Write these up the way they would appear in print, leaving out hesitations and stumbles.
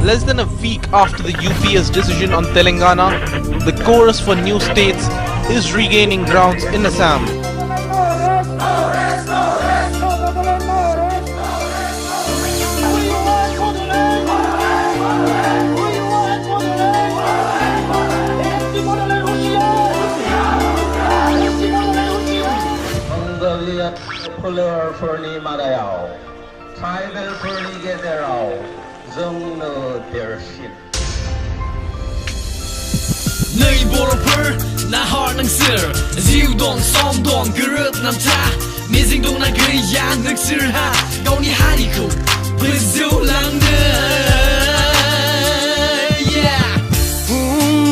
Less than a week after the UP's decision on Telangana, the chorus for new states is regaining grounds in Assam. Nơi boroper na har nang sir Ziu dong som dong gerut nam ta Mizing dong na gaya nang sir ha Gau ni hari ko Bodoland Yeah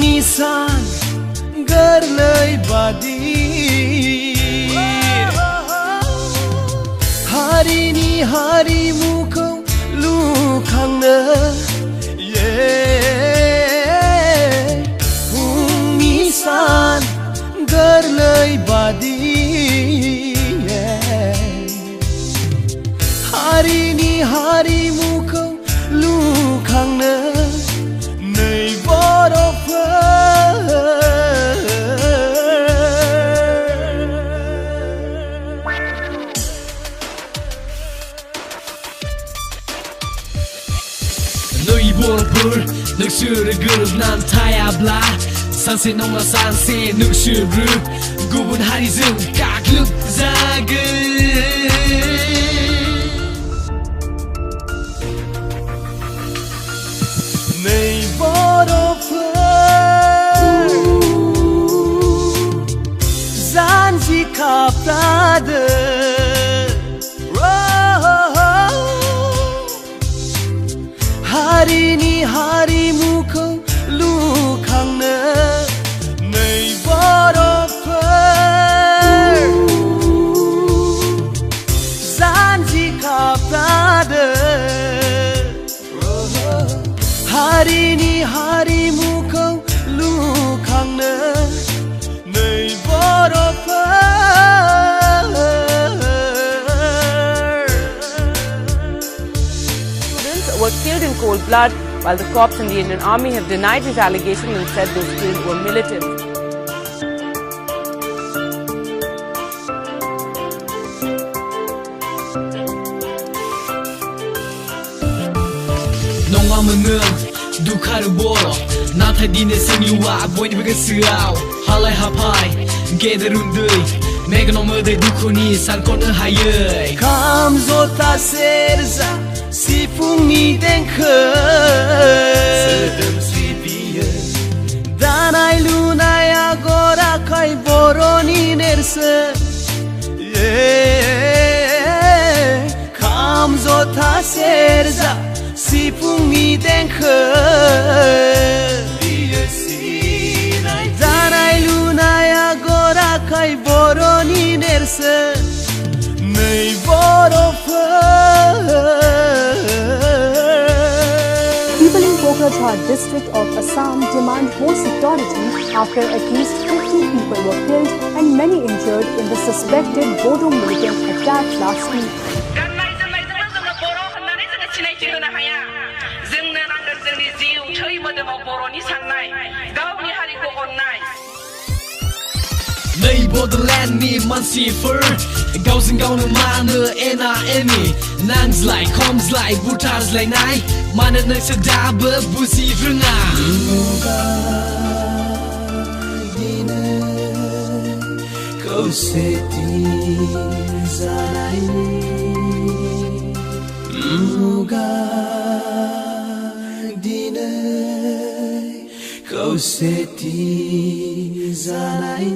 Nisan garlai badi Hari ni hari muko lukhangna Nisan garlai badi Hari ni hari muko lukhangna Nei Nơi boroper nước sửa gerut nam thaya bla Sanse nong la sanse nuk shuru Gubun hari zung kakluk zage Nei boroper Zanji kaplade Hari ni hari muko lukhangna Nei boroper Zanji kaplade Hari ni hari muko lukhangna Nei boroper Were killed in cold blood, while the cops and the Indian Army have denied these allegations and said those killed were militants. Dukharu boro Nathai dine sengluwa Boyni baga siau Halai hapai Gederundui Meganomode dukhoni Sankona hayai Kam zota serza Sifungni denkhe Sedem sibiye Danai lunai agora kai boroni nerse Kam zota serza Sifungni denkhe Danai lunai agora kai boroni nerse Nei boroper People in Bodoland district of Assam demand more security after at least 50 people were killed and many injured in the suspected Bodo militant attack last week. Nei Bodoland ni man sifer Gausing gau na mana ena eni Nangs lai, coms lai, butars lai nai Mana na sedaba busi runga Dine kau seti zanai Muga dine kau seti zanai